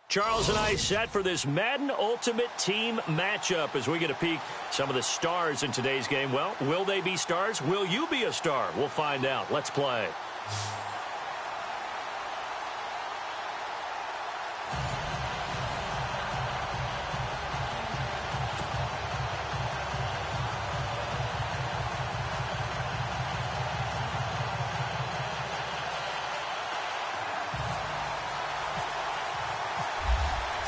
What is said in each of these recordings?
Charles and I set for this Madden Ultimate Team matchup as we get a peek some of the stars in today's game. Well, will they be stars? Will you be a star? We'll find out. Let's play.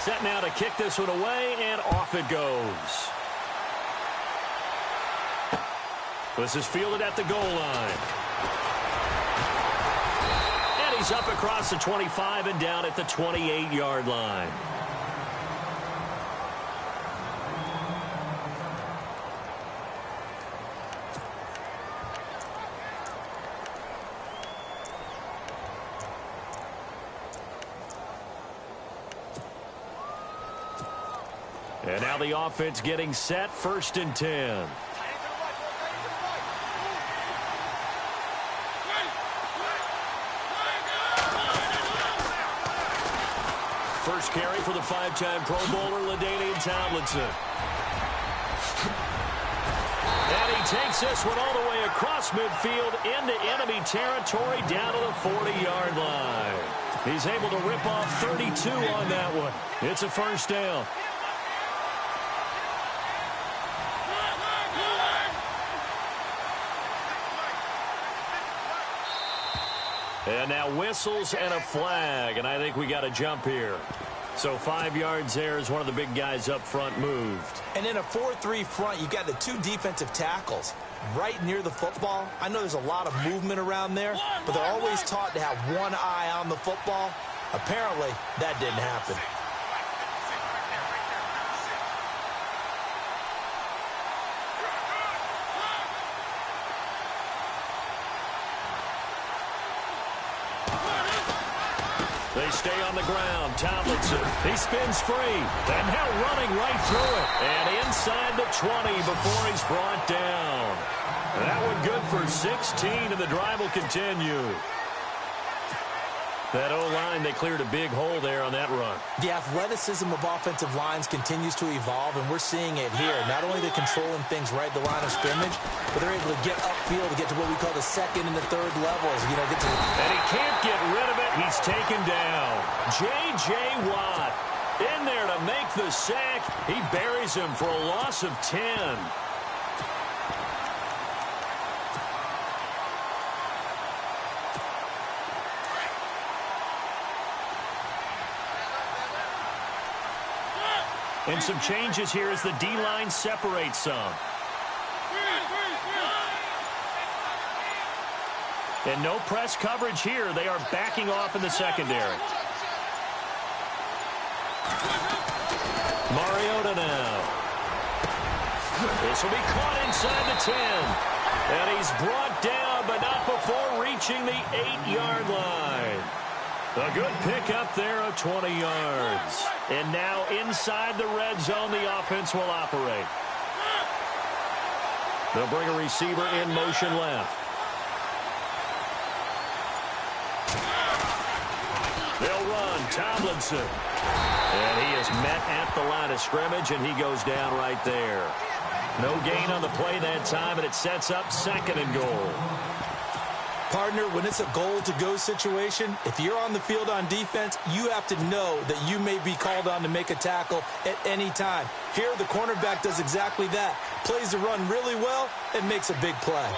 Set now to kick this one away, and off it goes. This is fielded at the goal line. And he's up across the 25 and down at the 28-yard line. And now the offense getting set, 1st and 10. First carry for the 5-time Pro Bowler, LaDainian Tomlinson. And he takes this one all the way across midfield into enemy territory down to the 40-yard line. He's able to rip off 32 on that one. It's a 1st down. And now whistles and a flag, and I think we got a jump here. So 5 yards there as one of the big guys up front moved. And in a 4-3 front, you got the 2 defensive tackles right near the football. I know there's a lot of movement around there, but they're always taught to have one eye on the football. Apparently, that didn't happen. They stay on the ground. Tomlinson, he spins free. And now running right through it. And inside the 20 before he's brought down. That one good for 16, and the drive will continue. That O-line, they cleared a big hole there on that run. The athleticism of offensive lines continues to evolve, and we're seeing it here. Not only they're controlling things right at the line of scrimmage, but they're able to get upfield to get to what we call the 2nd and the 3rd levels. You know, get to and he can't get rid of it. He's taken down. J.J. Watt in there to make the sack. He buries him for a loss of 10. And some changes here as the D-line separates some. And no press coverage here. They are backing off in the secondary. Mariota now. This will be caught inside the 10. And he's brought down, but not before reaching the 8-yard line. A good pickup there of 20 yards. And now inside the red zone, the offense will operate. They'll bring a receiver in motion left. They'll run. Tomlinson. And he is met at the line of scrimmage, and he goes down right there. No gain on the play that time, and it sets up 2nd and goal. Partner, when it's a goal-to-go situation, if you're on the field on defense, you have to know that you may be called on to make a tackle at any time. Here, the cornerback does exactly that. Plays the run really well and makes a big play.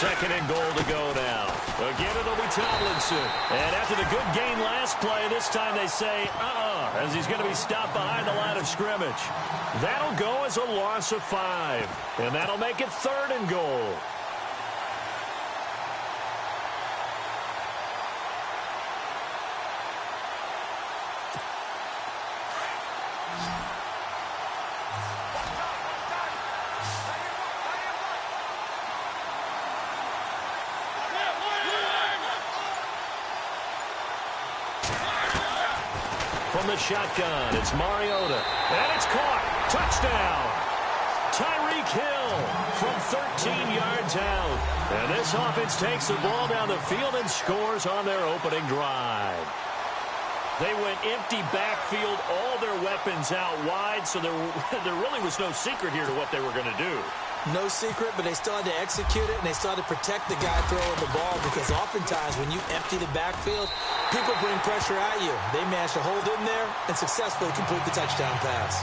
2nd and goal to go now. Again, it'll be Tomlinson. And after the good gain last play, this time they say, as he's going to be stopped behind the line of scrimmage. That'll go as a loss of 5. And that'll make it 3rd and goal. From the shotgun, it's Mariota. And it's caught. Touchdown. Tyreek Hill from 13 yards out. And this offense takes the ball down the field and scores on their opening drive. They went empty backfield, all their weapons out wide, so there really was no secret here to what they were going to do. No secret, but they still had to execute it, and they still had to protect the guy throwing the ball, because oftentimes when you empty the backfield, people bring pressure at you. They managed to hold in there and successfully complete the touchdown pass.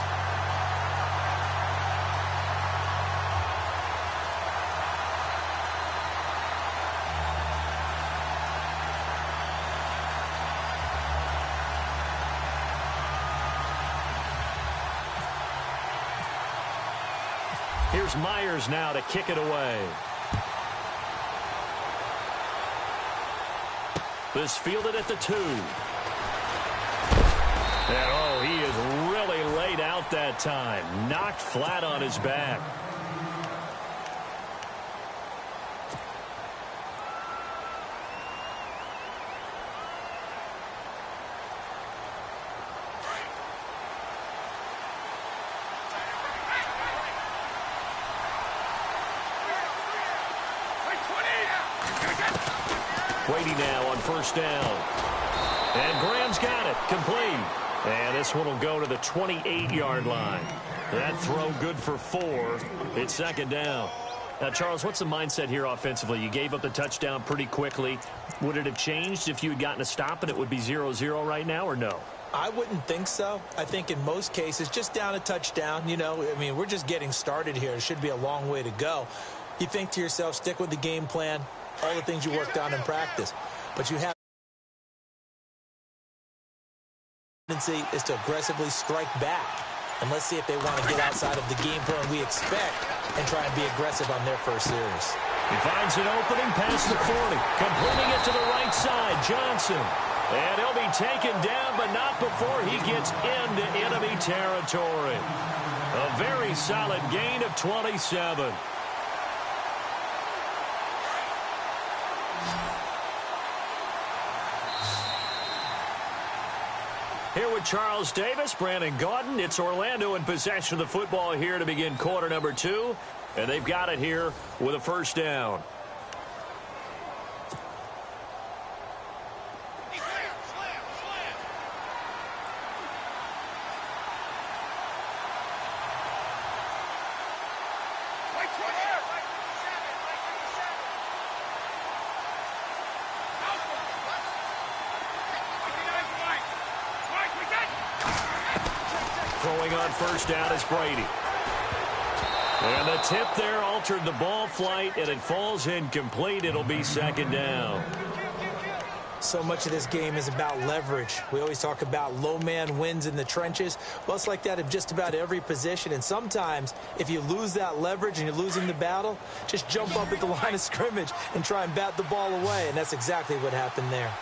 Here's Myers now to kick it away. This fielded at the 2. And, oh, he is really laid out that time. Knocked flat on his back. Brady now on first down. And Graham's got it. Complete. And this one will go to the 28-yard line. That throw good for 4. It's second down. Now, Charles, what's the mindset here offensively? You gave up the touchdown pretty quickly. Would it have changed if you had gotten a stop and it would be 0-0 right now, or no? I wouldn't think so. I think in most cases, just down a touchdown, we're just getting started here. It should be a long way to go. You think to yourself, stick with the game plan, all the things you worked on in practice. But you have tendency is to aggressively strike back. And let's see if they want to get outside of the game plan we expect and try and be aggressive on their first series. He finds an opening past the 40, completing it to the right side. Johnson. And he'll be taken down, but not before he gets into enemy territory. A very solid gain of 27. Here with Charles Davis, Brandon Gaudin. It's Orlando in possession of the football here to begin quarter number 2. And they've got it here with a first down. Throwing on first down is Brady. And the tip there altered the ball flight, and it falls incomplete. It'll be second down. So much of this game is about leverage. We always talk about low man wins in the trenches. Well, it's like that of just about every position. And sometimes, if you lose that leverage and you're losing the battle, just jump up at the line of scrimmage and try and bat the ball away. And that's exactly what happened there.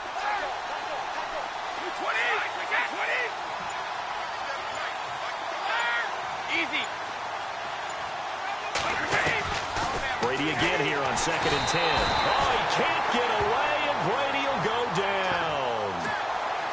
Brady again here on 2nd and 10. Oh, he can't get away, and Brady will go down.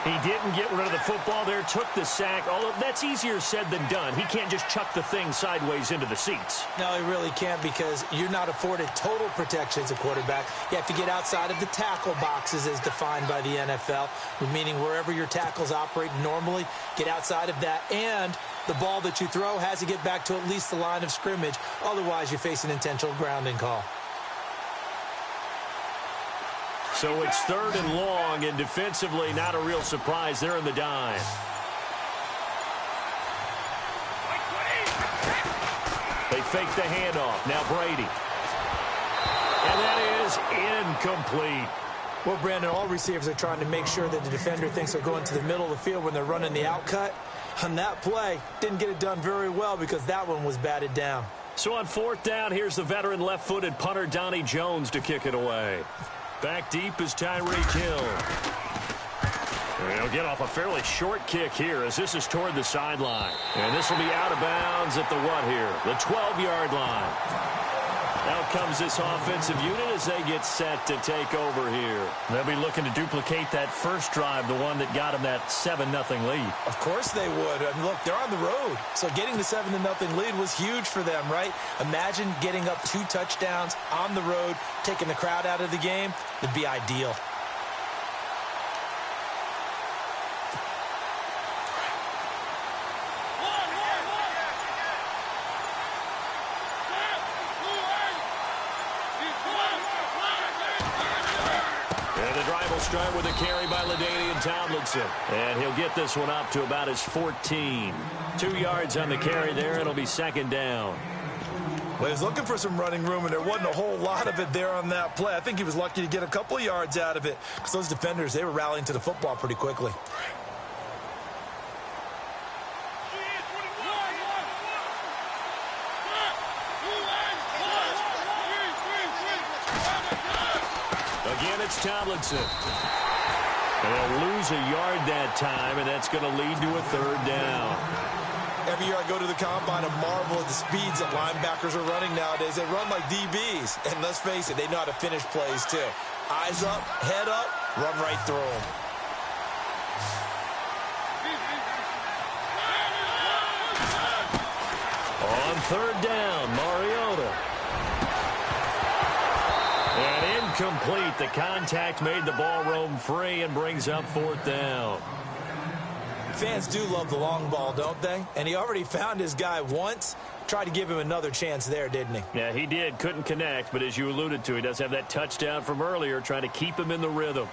He didn't get rid of the football there, took the sack, although that's easier said than done. He can't just chuck the thing sideways into the seats. No, he really can't, because you're not afforded total protection as a quarterback. You have to get outside of the tackle boxes as defined by the NFL, meaning wherever your tackles operate normally, get outside of that, and the ball that you throw has to get back to at least the line of scrimmage. Otherwise, you face an intentional grounding call. So it's 3rd and long, and defensively, not a real surprise. They're in the dime. They fake the handoff. Now Brady. And that is incomplete. Well, Brandon, all receivers are trying to make sure that the defender thinks they're going to the middle of the field when they're running the outcut. On that play, didn't get it done very well because that one was batted down. So on 4th down, here's the veteran left-footed punter Donnie Jones to kick it away. Back deep is Tyreek Hill. He'll get off a fairly short kick here as this is toward the sideline. And this will be out of bounds at the what here? The 12-yard line. Out comes this offensive unit as they get set to take over here. They'll be looking to duplicate that first drive, the one that got them that 7-0 lead. Of course they would. I mean, look, they're on the road. So getting the 7-0 lead was huge for them, right? Imagine getting up 2 touchdowns on the road, taking the crowd out of the game. It'd be ideal. And the drive will start with a carry by LaDainian Tomlinson. And he'll get this one up to about his 14. 2 yards on the carry there. It'll be second down. Well, he was looking for some running room, and there wasn't a whole lot of it there on that play. I think he was lucky to get a couple of yards out of it because those defenders, they were rallying to the football pretty quickly. Again, it's Tomlinson. They'll lose a yard that time, and that's going to lead to a third down. Every year I go to the combine and marvel at the speeds that linebackers are running nowadays. They run like DBs. And let's face it, they know how to finish plays too. Eyes up, head up, run right through them. On third down, Mariota. And incomplete. The contact made the ball roam free and brings up fourth down. Fans do love the long ball, don't they? And he already found his guy once. Tried to give him another chance there, didn't he? Yeah, he did. Couldn't connect, but as you alluded to, he does have that touchdown from earlier, trying to keep him in the rhythm.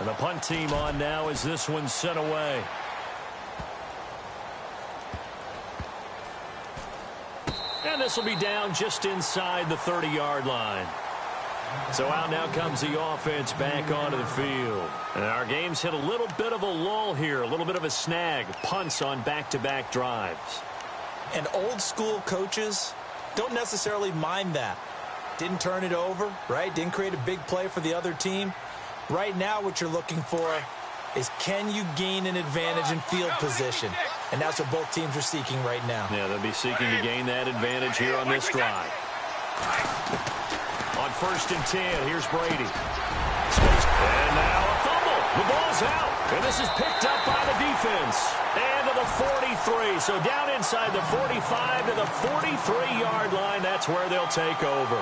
And the punt team on now as this one's sent away. And this will be down just inside the 30-yard line. So out now comes the offense back onto the field. And our game's hit a little bit of a lull here, a little bit of a snag. Punts on back-to-back drives. And old-school coaches don't necessarily mind that. Didn't turn it over, right? Didn't create a big play for the other team. Right now what you're looking for is can you gain an advantage in field position? And that's what both teams are seeking right now. Yeah, they'll be seeking to gain that advantage here on this drive. On 1st and 10, here's Brady. And now a fumble. The ball's out. And this is picked up by the defense. And to the 43. So down inside the 45 to the 43-yard line. That's where they'll take over.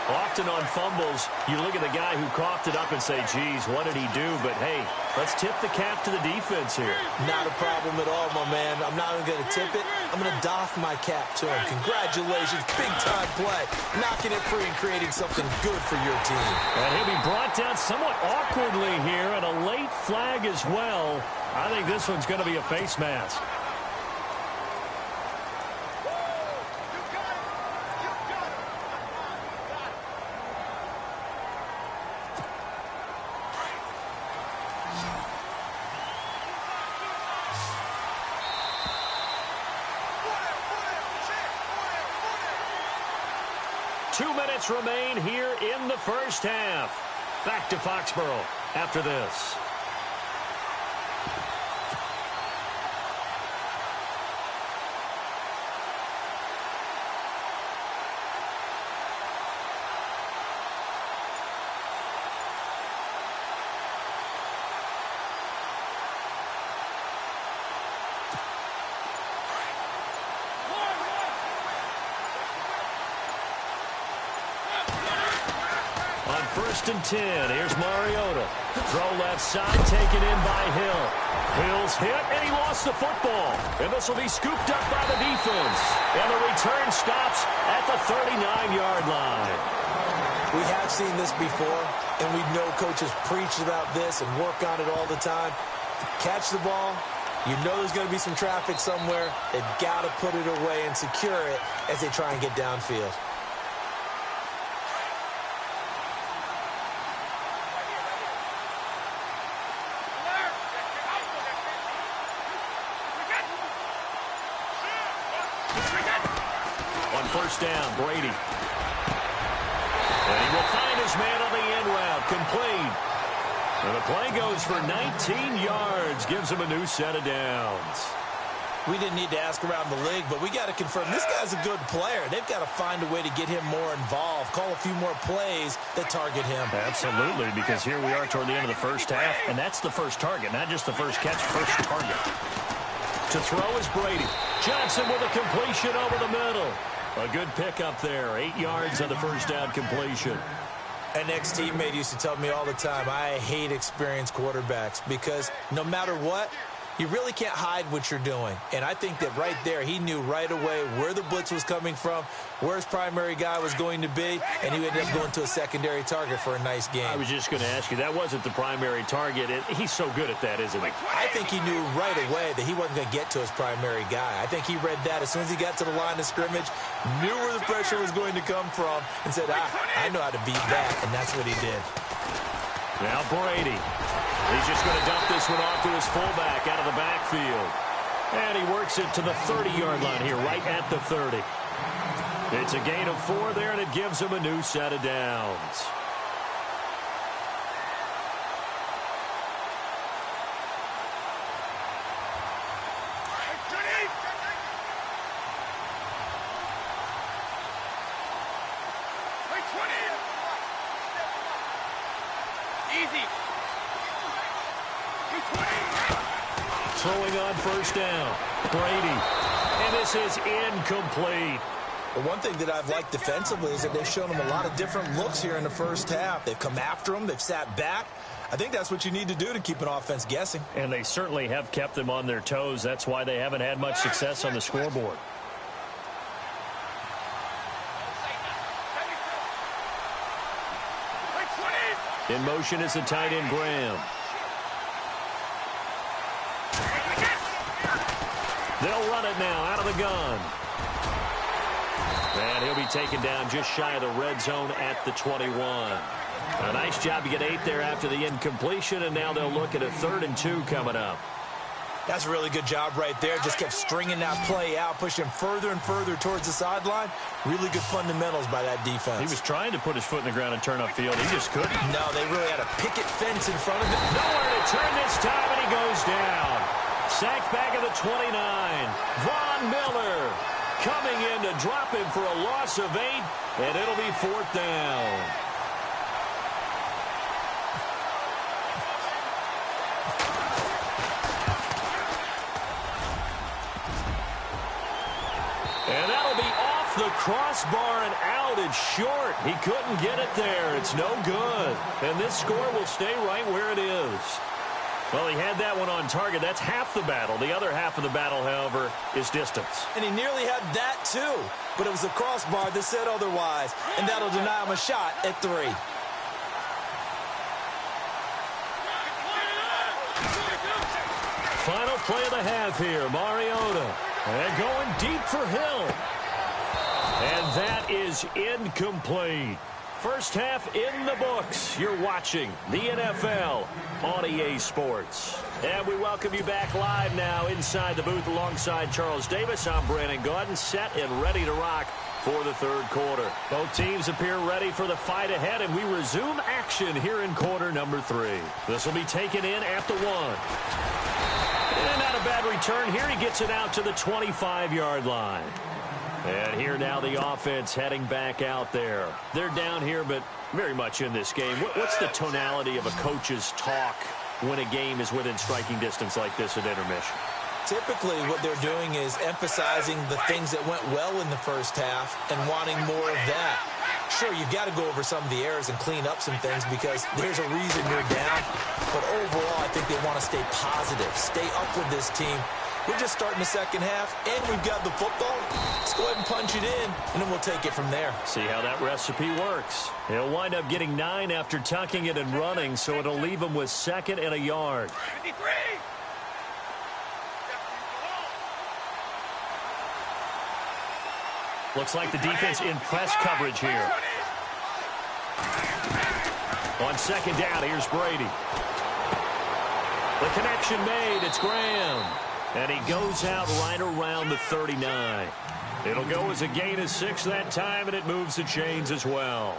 Often on fumbles, you look at the guy who coughed it up and say, geez, what did he do? But, hey, let's tip the cap to the defense here. Not a problem at all, my man. I'm not even going to tip it. I'm going to doff my cap to him. Congratulations. Big-time play. Knocking it free and creating something good for your team. And he'll be brought down somewhat awkwardly here, and a late flag as well. I think this one's going to be a face mask. Remain here in the first half. Back to Foxborough after this. First and 10. Here's Mariota. Throw left side, taken in by Hill. Hill's hit, and he lost the football. And this will be scooped up by the defense. And the return stops at the 39-yard line. We have seen this before, and we know coaches preach about this and work on it all the time. Catch the ball. You know there's going to be some traffic somewhere. They've got to put it away and secure it as they try and get downfield. First down, Brady. And he will find his man on the end route, complete. And the play goes for 19 yards, gives him a new set of downs. We didn't need to ask around the league, but we got to confirm this guy's a good player. They've got to find a way to get him more involved, call a few more plays that target him. Absolutely, because here we are toward the end of the first half, and that's the first target, not just the first catch, first target. To throw is Brady. Johnson with a completion over the middle. A good pickup there, 8 yards on the first down completion. An ex-teammate used to tell me all the time, I hate experienced quarterbacks because no matter what, you really can't hide what you're doing. And I think that right there, he knew right away where the blitz was coming from, where his primary guy was going to be, and he ended up going to a secondary target for a nice game. I was just going to ask you, that wasn't the primary target. He's so good at that, isn't he? I think he knew right away that he wasn't going to get to his primary guy. I think he read that as soon as he got to the line of scrimmage, knew where the pressure was going to come from, and said, I know how to beat that, and that's what he did. Now Brady. He's just going to dump this one off to his fullback out of the backfield. And he works it to the 30-yard line here, right at the 30. It's a gain of 4 there, and it gives him a new set of downs. Easy. Throwing on first down. Brady. And this is incomplete. The one thing that I've liked defensively is that they've shown him a lot of different looks here in the first half. They've come after him. They've sat back. I think that's what you need to do to keep an offense guessing. And they certainly have kept them on their toes. That's why they haven't had much success on the scoreboard. In motion is the tight end, Graham. They'll run it now out of the gun. And he'll be taken down just shy of the red zone at the 21. A nice job to get 8 there after the incompletion, and now they'll look at a 3rd and 2 coming up. That's a really good job right there. Just kept stringing that play out, pushing further and further towards the sideline. Really good fundamentals by that defense. He was trying to put his foot in the ground and turn upfield. He just couldn't. No, they really had a picket fence in front of him. Nowhere to turn this time, and he goes down. Sacked back at the 29. Von Miller coming in to drop him for a loss of 8, and it'll be 4th down. And that'll be off the crossbar and out. It's short. He couldn't get it there. It's no good. And this score will stay right where it is. Well, he had that one on target. That's half the battle. The other half of the battle, however, is distance. And he nearly had that, too. But it was the crossbar that said otherwise. And that'll deny him a shot at 3. Final play of the half here. Mariota. And going deep for Hill. And that is incomplete. First half in the books. You're watching the NFL on EA Sports. And we welcome you back live now inside the booth alongside Charles Davis. I'm Brandon Gaudin, set and ready to rock for the 3rd quarter. Both teams appear ready for the fight ahead, and we resume action here in quarter number 3. This will be taken in at the 1. And not a bad return here. He gets it out to the 25-yard line. And here now the offense heading back out there. They're down here, but very much in this game. What's the tonality of a coach's talk when a game is within striking distance like this at intermission? Typically, what they're doing is emphasizing the things that went well in the first half and wanting more of that. Sure, you've got to go over some of the errors and clean up some things because there's a reason you're down. But overall, I think they want to stay positive, stay up with this team. We're just starting the second half, and we've got the football. Let's go ahead and punch it in, and then we'll take it from there. See how that recipe works. He'll wind up getting 9 after tucking it and running, so it'll leave him with 2nd and a yard. 53. Looks like the defense in press coverage here. On 2nd down, here's Brady. The connection made. It's Graham. And he goes out right around the 39. It'll go as a gain of 6 that time, and it moves the chains as well.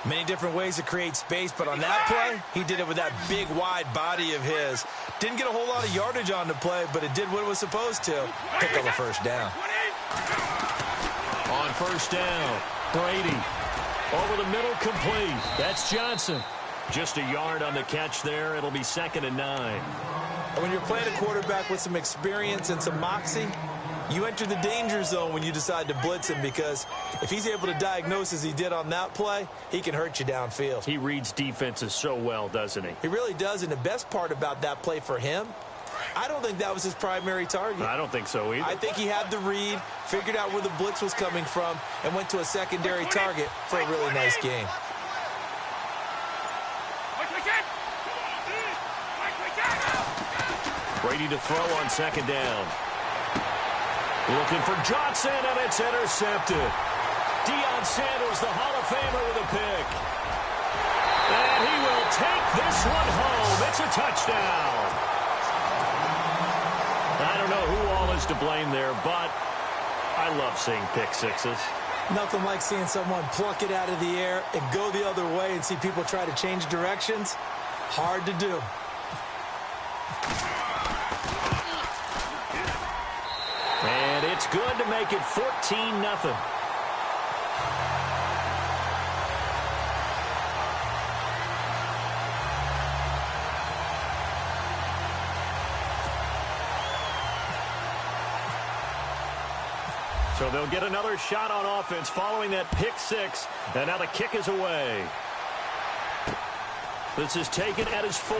Many different ways to create space, but on that play, he did it with that big, wide body of his. Didn't get a whole lot of yardage on the play, but it did what it was supposed to. Pick up a first down. On first down, Brady. Over the middle, complete. That's Johnson. Just a yard on the catch there. It'll be 2nd and 9. When you're playing a quarterback with some experience and some moxie, You enter the danger zone when you decide to blitz him, because if he's able to diagnose as he did on that play, he can hurt you downfield. He reads defenses so well, doesn't he? He really does, and the best part about that play for him, I don't think that was his primary target. I don't think so either. I think he had the read, figured out where the blitz was coming from, and went to a secondary target for a really nice game. Brady to throw on second down. Looking for Johnson, and it's intercepted. Deion Sanders, the Hall of Famer, with a pick. And he will take this one home. It's a touchdown. I don't know who all is to blame there, but I love seeing pick sixes. Nothing like seeing someone pluck it out of the air and go the other way and see people try to change directions. Hard to do. And it's good to make it 14-0. So they'll get another shot on offense following that pick six. And now the kick is away. This is taken at his 4.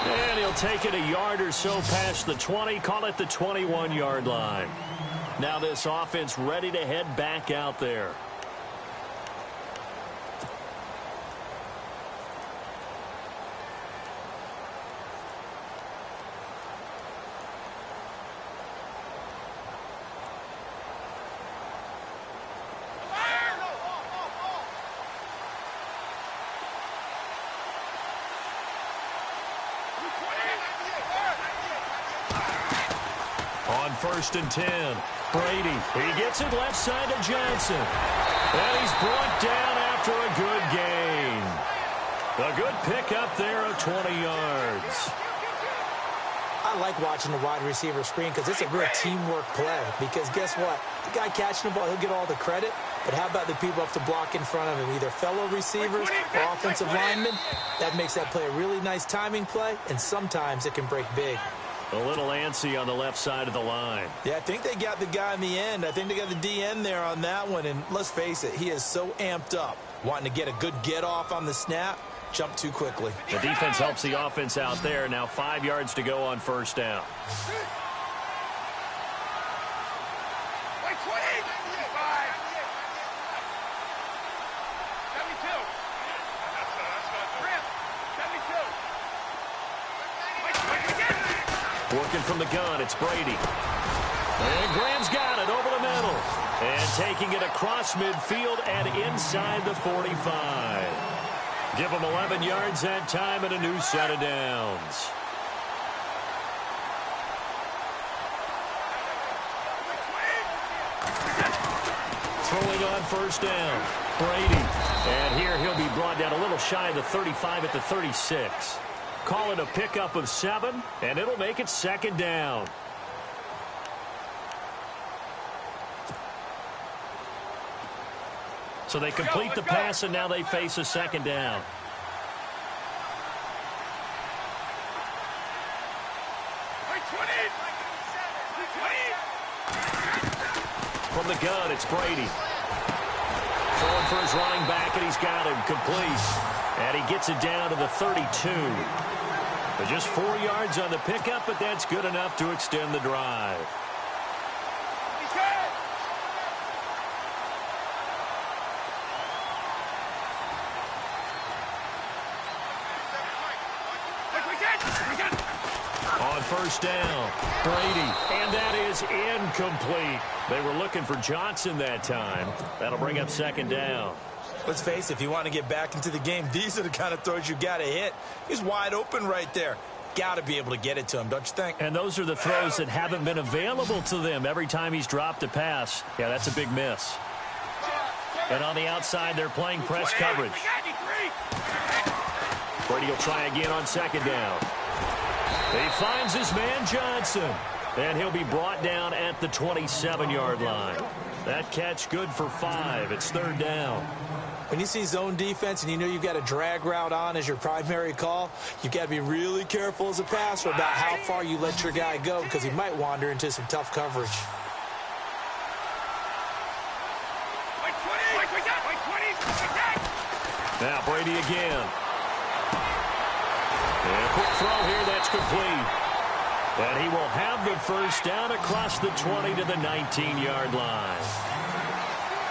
And he'll take it a yard or so past the 20. Call it the 21-yard line. Now this offense ready to head back out there. On 1st and 10, Brady. He gets it left side to Johnson. And he's brought down after a good gain. A good pickup there of 20 yards. I like watching the wide receiver screen because it's a real teamwork play. Because guess what? The guy catching the ball, he'll get all the credit. But how about the people up to block in front of him, either fellow receivers or offensive linemen? That makes that play a really nice timing play, and sometimes it can break big. A little antsy on the left side of the line. Yeah, I think they got the guy in the end. I think they got the DN there on that one. And let's face it, he is so amped up, wanting to get a good get off on the snap, jump too quickly. The defense helps the offense out there. Now 5 yards to go on 1st down. Working from the gun, it's Brady. And Graham's got it over the middle. And taking it across midfield and inside the 45. Give him 11 yards that time and a new set of downs. Throwing on 1st down, Brady. And here he'll be brought down a little shy of the 35 at the 36. Call it a pickup of 7, and it'll make it 2nd down. So they complete the pass, and now they face a 2nd down. From the gun, it's Brady. Throwing for his running back, and he's got him complete. And he gets it down to the 32. But just 4 yards on the pickup, but that's good enough to extend the drive. On 1st down, Brady, and that is incomplete. They were looking for Johnson that time. That'll bring up 2nd down. Let's face it, if you want to get back into the game, these are the kind of throws you got to hit. He's wide open right there. Got to be able to get it to him, don't you think? And those are the throws that haven't been available to them every time he's dropped a pass. Yeah, that's a big miss. And on the outside, they're playing press coverage. Brady will try again on 2nd down. He finds his man Johnson. And he'll be brought down at the 27-yard line. That catch good for 5. It's 3rd down. When you see zone defense and you know you've got a drag route on as your primary call, you've got to be really careful as a passer about how far you let your guy go because he might wander into some tough coverage. Now Brady again. And a quick throw here, that's complete. And he will have the first down across the 20 to the 19-yard line.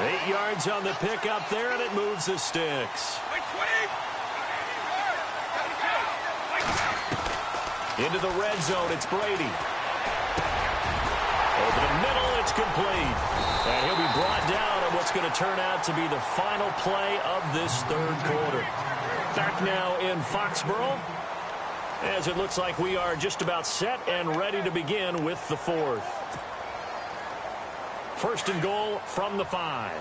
8 yards on the pickup there, and it moves the sticks. Into the red zone, it's Brady. Over the middle, it's complete. And he'll be brought down on what's going to turn out to be the final play of this third quarter. Back now in Foxborough, as it looks like we are just about set and ready to begin with the fourth. First and goal from the 5.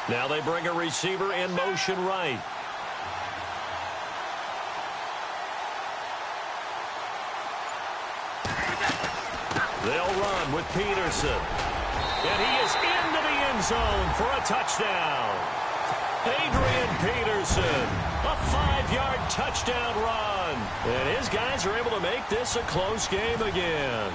Now they bring a receiver in motion right. They'll run with Peterson. And he is into the end zone for a touchdown. Adrian Peterson, a 5-yard touchdown run. And his guys are able to make this a close game again.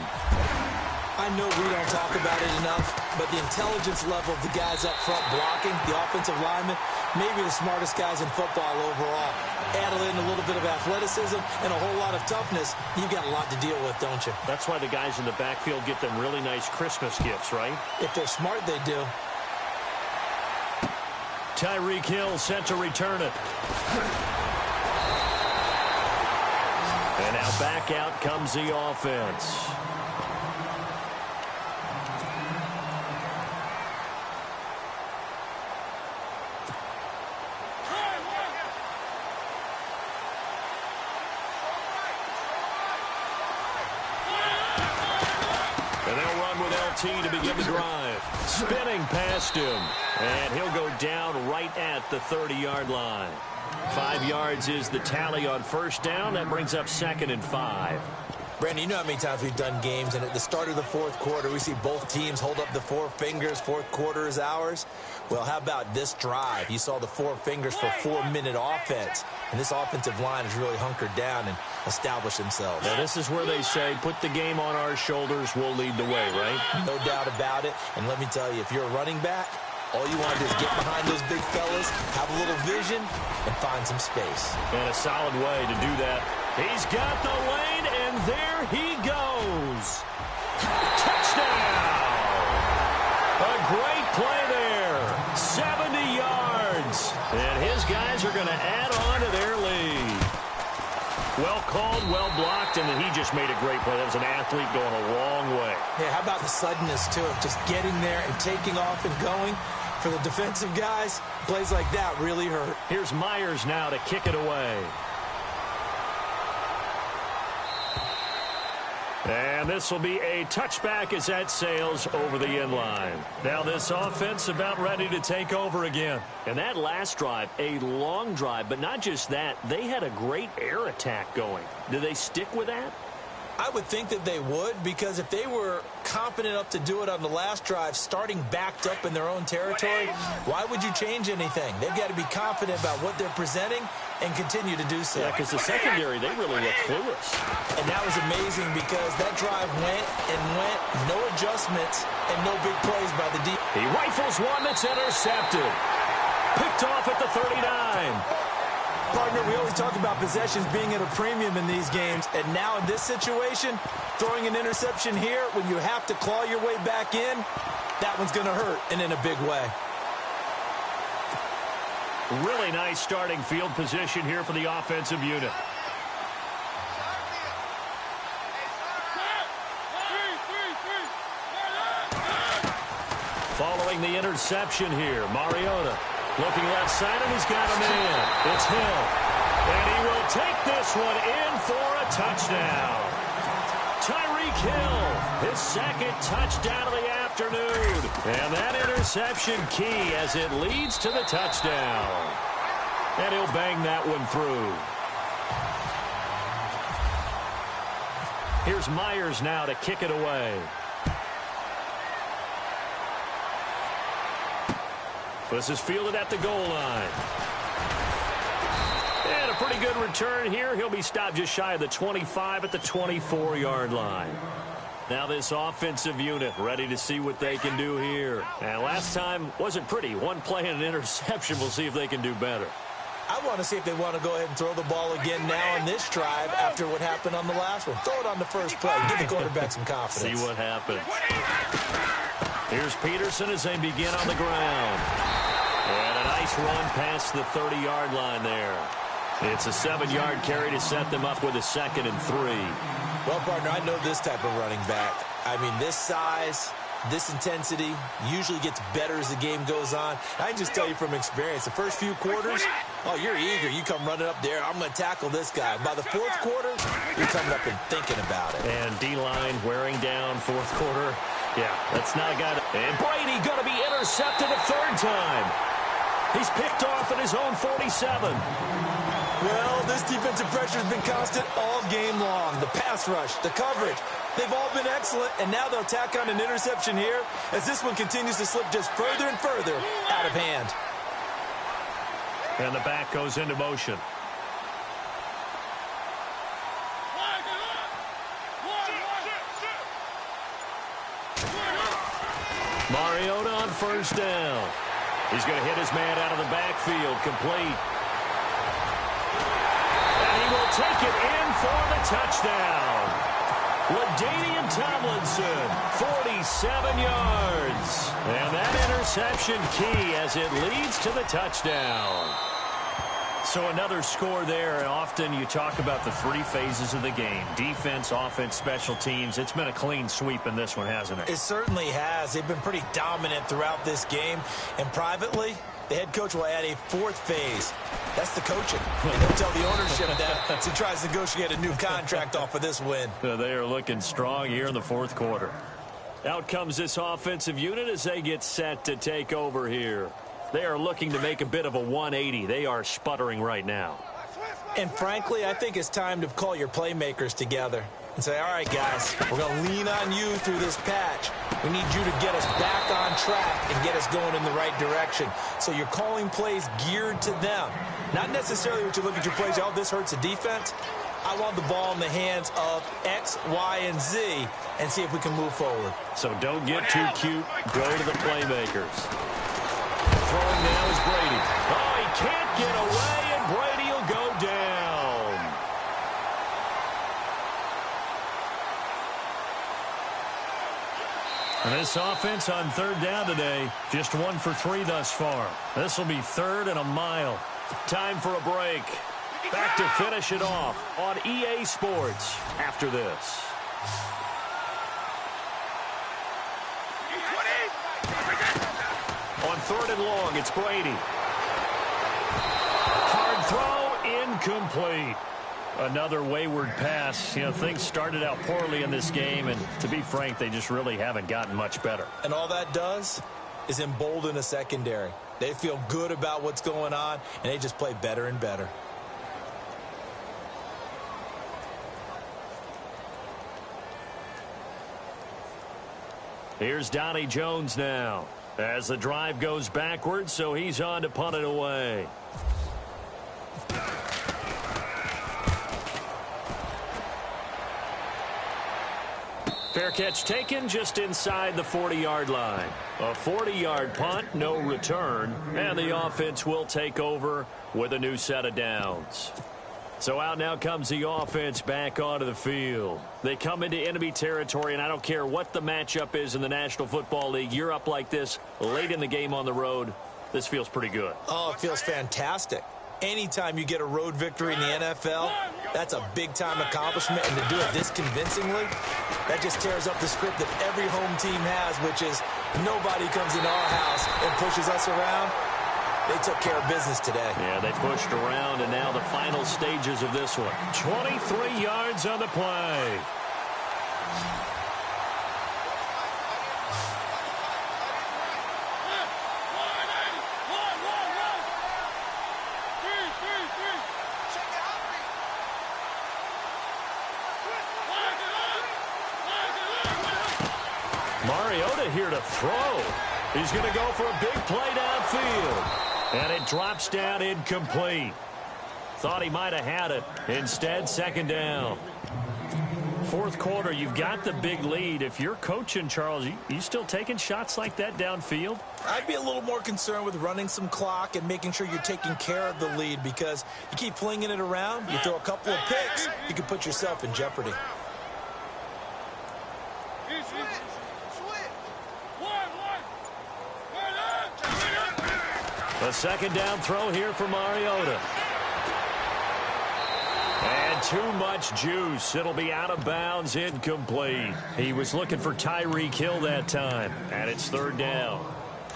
I know we don't talk about it enough, but the intelligence level of the guys up front blocking, the offensive linemen, maybe the smartest guys in football overall. Add in a little bit of athleticism and a whole lot of toughness, you've got a lot to deal with, don't you? That's why the guys in the backfield get them really nice Christmas gifts, right? If they're smart, they do. Tyreek Hill set to return it. And now back out comes the offense. To begin the drive. Spinning past him. And he'll go down right at the 30-yard line. 5 yards is the tally on first down. That brings up 2nd and 5. Brandon, you know how many times we've done games, and at the start of the fourth quarter, we see both teams hold up the 4 fingers, fourth quarter is ours. Well, how about this drive? You saw the 4 fingers for 4-minute offense, and this offensive line has really hunkered down and established themselves. Now, this is where they say, put the game on our shoulders, we'll lead the way, right? No doubt about it, and let me tell you, if you're a running back, all you want to do is get behind those big fellas, have a little vision, and find some space. And a solid way to do that. He's got the lane, and there he goes. Touchdown! A great play there. 70 yards. And his guys are going to add on to their lead. Well called, well blocked, and then he just made a great play. That was an athlete going a long way. Yeah, how about the suddenness to it? Just getting there and taking off and going. For the defensive guys, plays like that really hurt. Here's Myers now to kick it away. And this will be a touchback as that sails over the end line. Now this offense about ready to take over again. And that last drive, a long drive, but not just that. They had a great air attack going. Do they stick with that? I would think that they would, because if they were confident enough to do it on the last drive, starting backed up in their own territory, why would you change anything? They've got to be confident about what they're presenting and continue to do so. Yeah, because the secondary, they really look clueless. And that was amazing because that drive went and went, no adjustments, and no big plays by the D. He rifles one that's intercepted. Picked off at the 39. Partner, we always talk about possessions being at a premium in these games, and now in this situation, throwing an interception here when you have to claw your way back in, that one's going to hurt, and in a big way. Really nice starting field position here for the offensive unit. Following the interception here, Mariota. Looking left side, and he's got a man. It's Hill. And he will take this one in for a touchdown. Tyreek Hill, his second touchdown of the afternoon. And that interception key as it leads to the touchdown. And he'll bang that one through. Here's Myers now to kick it away. This is fielded at the goal line. And a pretty good return here. He'll be stopped just shy of the 25 at the 24-yard line. Now this offensive unit ready to see what they can do here. And last time wasn't pretty. One play and an interception. We'll see if they can do better. I want to see if they want to go ahead and throw the ball again now on this drive after what happened on the last one. Throw it on the first play. Give the quarterback some confidence. See what happens. Here's Peterson as they begin on the ground. And a nice run past the 30-yard line there. It's a 7-yard carry to set them up with a 2nd and 3. Well, partner, I know this type of running back. I mean, this size, this intensity usually gets better as the game goes on. I can just tell you from experience, the first few quarters, oh, you're eager. You come running up there. I'm going to tackle this guy. By the 4th quarter, you're coming up and thinking about it. And D-line wearing down 4th quarter. Yeah, that's not a guy to... And Brady going to be intercepted a 3rd time. He's picked off at his own 47. Well, this defensive pressure has been constant all game long. The pass rush, the coverage, they've all been excellent, and now they'll tack on an interception here as this one continues to slip just further and further out of hand. And the back goes into motion. Mariota on 1st down. He's going to hit his man out of the backfield, complete. And he will take it in for the touchdown. LaDainian Tomlinson, 47 yards. And that interception key as it leads to the touchdown. So another score there, and often you talk about the 3 phases of the game. Defense, offense, special teams. It's been a clean sweep in this one, hasn't it? It certainly has. They've been pretty dominant throughout this game. And privately, the head coach will add a 4th phase. That's the coaching. And he'll tell the ownership that as he tries to negotiate a new contract off of this win. They are looking strong here in the 4th quarter. Out comes this offensive unit as they get set to take over here. They are looking to make a bit of a 180. They are sputtering right now. And frankly, I think it's time to call your playmakers together and say, all right, guys, we're going to lean on you through this patch. We need you to get us back on track and get us going in the right direction. So you're calling plays geared to them. Not necessarily what you look at your plays, oh, this hurts the defense. I want the ball in the hands of X, Y, and Z and see if we can move forward. So don't get too cute. Go to the playmakers. Throwing now is Brady. Oh, he can't get away, and Brady will go down. And this offense on 3rd down today, just 1 for 3 thus far. This will be 3rd and a mile. Time for a break. Back to finish it off on EA Sports after this. On 3rd and long, it's Brady. Hard throw, incomplete. Another wayward pass. You know, things started out poorly in this game, and to be frank, they just really haven't gotten much better. And all that does is embolden a secondary. They feel good about what's going on, and they just play better and better. Here's Donnie Jones now as the drive goes backwards, so he's on to punt it away. Fair catch taken just inside the 40-yard line. A 40-yard punt, no return, and the offense will take over with a new set of downs. So out now comes the offense back onto the field. They come into enemy territory, and I don't care what the matchup is in the National Football League. You're up like this late in the game on the road. This feels pretty good. Oh, it feels fantastic. Anytime you get a road victory in the NFL, that's a big-time accomplishment, and to do it this convincingly, that just tears up the script that every home team has, which is nobody comes into our house and pushes us around. They took care of business today. Yeah, they pushed around, and now the final stages of this one. 23 yards on the play. Mariota here to throw. He's going to go for a big play downfield. And it drops down incomplete. Thought he might have had it. Instead, second down. Fourth quarter, you've got the big lead. If you're coaching, Charles, you still taking shots like that downfield? I'd be a little more concerned with running some clock and making sure you're taking care of the lead, because you keep flinging it around, you throw a couple of picks, you can put yourself in jeopardy. A second down throw here for Mariota. And too much juice. It'll be out of bounds, incomplete. He was looking for Tyreek Hill that time, and it's third down.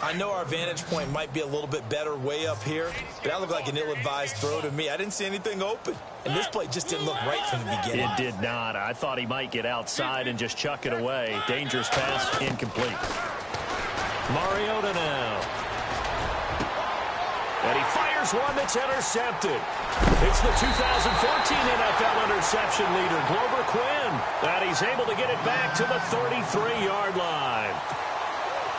I know our vantage point might be a little bit better way up here, but that looked like an ill-advised throw to me. I didn't see anything open, and this play just didn't look right from the beginning. It did not. I thought he might get outside and just chuck it away. Dangerous pass, incomplete. Mariota now. And he fires one that's intercepted. It's the 2014 NFL interception leader, Glover Quinn. And he's able to get it back to the 33-yard line.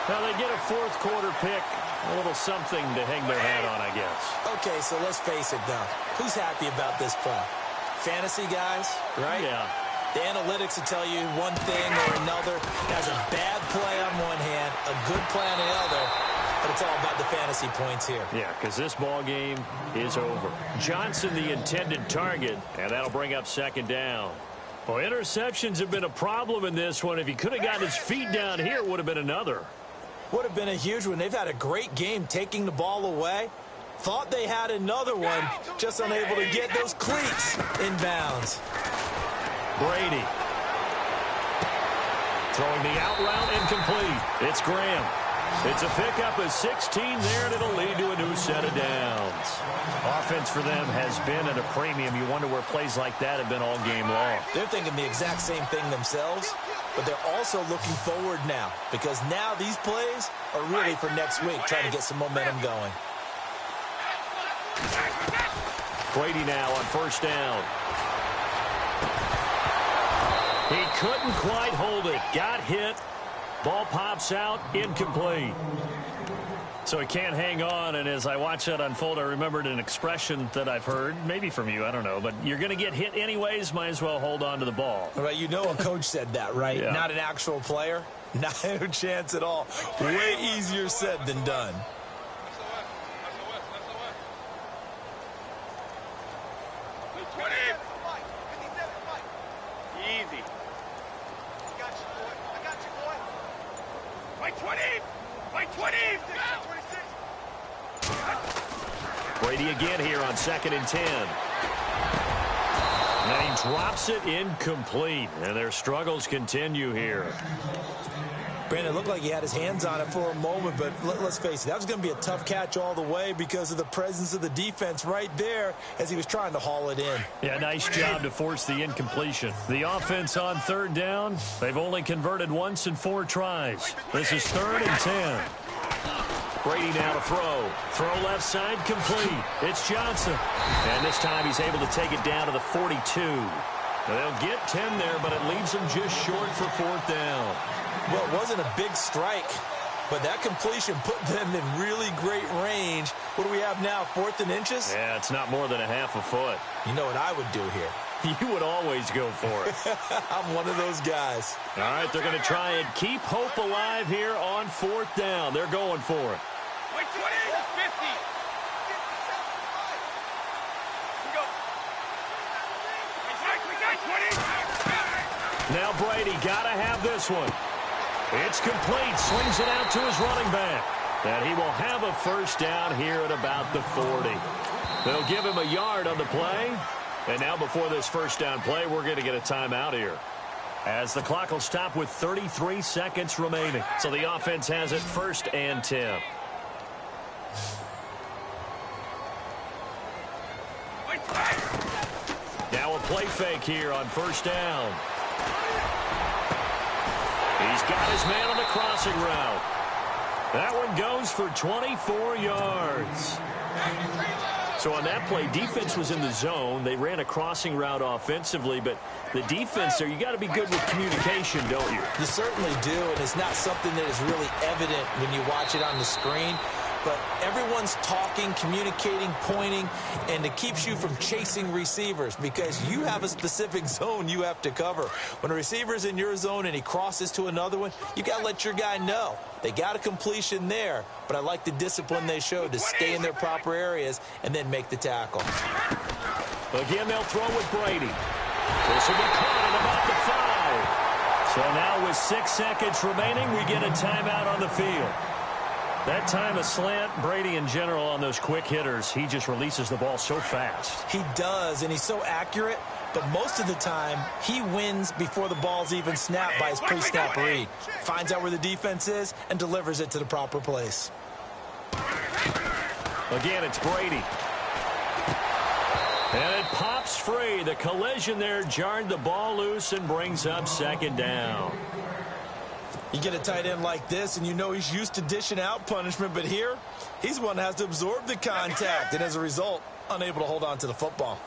Now they get a fourth quarter pick. A little something to hang their hat on, I guess. Okay, so let's face it, though. Who's happy about this play? Fantasy guys, right? Yeah. The analytics will tell you one thing or another. Has a bad play on one hand, a good play on the other. But it's all about the fantasy points here. Yeah, because this ball game is over. Johnson, the intended target, and that'll bring up second down. Well, interceptions have been a problem in this one. If he could have gotten his feet down here, it would have been another. Would have been a huge one. They've had a great game taking the ball away. Thought they had another one, just unable to get those cleats in bounds. Brady. Throwing the out route, incomplete. It's Graham. It's a pickup of 16 there, and it'll lead to a new set of downs. Offense for them has been at a premium. You wonder where plays like that have been all game long. They're thinking the exact same thing themselves, but they're also looking forward now, because now these plays are really for next week, trying to get some momentum going. Brady now on first down. He couldn't quite hold it. Got hit. Ball pops out, incomplete. So he can't hang on, and as I watch that unfold, I remembered an expression that I've heard, maybe from you, I don't know, but you're going to get hit anyways, might as well hold on to the ball. Right, you know a coach said that, right? Yeah. Not an actual player. Not a chance at all. Way easier said than done. Brady again here on 2nd and 10. And he drops it incomplete. And their struggles continue here. Brandon, it looked like he had his hands on it for a moment, but let's face it, that was going to be a tough catch all the way because of the presence of the defense right there as he was trying to haul it in. Yeah, nice job to force the incompletion. The offense on third down, they've only converted once in 4 tries. This is 3rd and 10. Brady now to throw. Throw left side, complete. It's Johnson. And this time he's able to take it down to the 42. Now they'll get 10 there, but it leaves them just short for 4th down. Well, it wasn't a big strike, but that completion put them in really great range. What do we have now, 4th and inches? Yeah, it's not more than a half a foot. You know what I would do here? You would always go for it. I'm one of those guys. All right, they're going to try and keep hope alive here on 4th down. They're going for it. Now Brady got to have this one. It's complete. Swings it out to his running back. And he will have a first down here at about the 40. They'll give him a yard on the play. And now before this first down play, we're going to get a timeout here, as the clock will stop with 33 seconds remaining. So the offense has it 1st and 10. Now a play fake here on first down. He's got his man on the crossing route. That one goes for 24 yards. So on that play, defense was in the zone. They ran a crossing route offensively, but the defense there, you got to be good with communication, don't you? You certainly do, and it's not something that is really evident when you watch it on the screen. But everyone's talking, communicating, pointing, and it keeps you from chasing receivers because you have a specific zone you have to cover. When a receiver's in your zone and he crosses to another one, you got to let your guy know. They got a completion there, but I like the discipline they showed to stay in their proper areas and then make the tackle. Again, they'll throw with Brady. This will be caught at about the 5. So now with 6 seconds remaining, we get a timeout on the field. That time of slant, Brady in general on those quick hitters, he just releases the ball so fast. He does, and he's so accurate, but most of the time, he wins before the ball's even snapped by his pre-snap read. Finds out where the defense is and delivers it to the proper place. Again, it's Brady. And it pops free. The collision there jarred the ball loose and brings up second down. You get a tight end like this, and you know he's used to dishing out punishment, but here, he's one that has to absorb the contact, and as a result, unable to hold on to the football.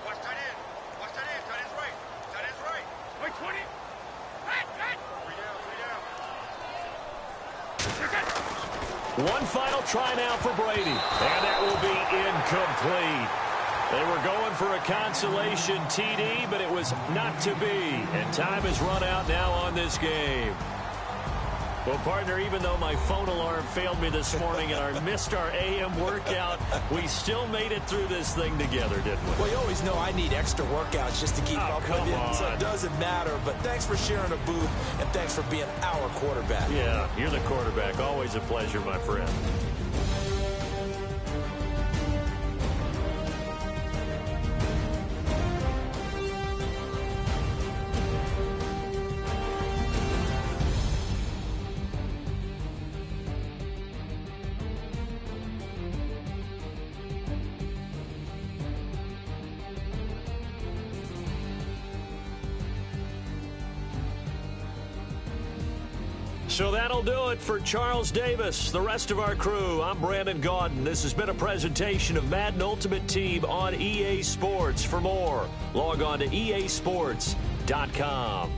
Watch tight end. Watch tight end. Tight end's right. Tight end's right. Wait, 20. Three down. One final try now for Brady, and that will be incomplete. They were going for a consolation TD, but it was not to be, and time has run out now on this game. Well, partner, even though my phone alarm failed me this morning and I missed our AM workout, we still made it through this thing together, didn't we? Well, you always know I need extra workouts just to keep up with you, so it doesn't matter. But thanks for sharing a booth, and thanks for being our quarterback. Yeah, you're the quarterback. Always a pleasure, my friend. So that'll do it for Charles Davis, the rest of our crew. I'm Brandon Gaudin. This has been a presentation of Madden Ultimate Team on EA Sports. For more, log on to easports.com.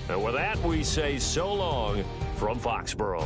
And with that, we say so long from Foxborough.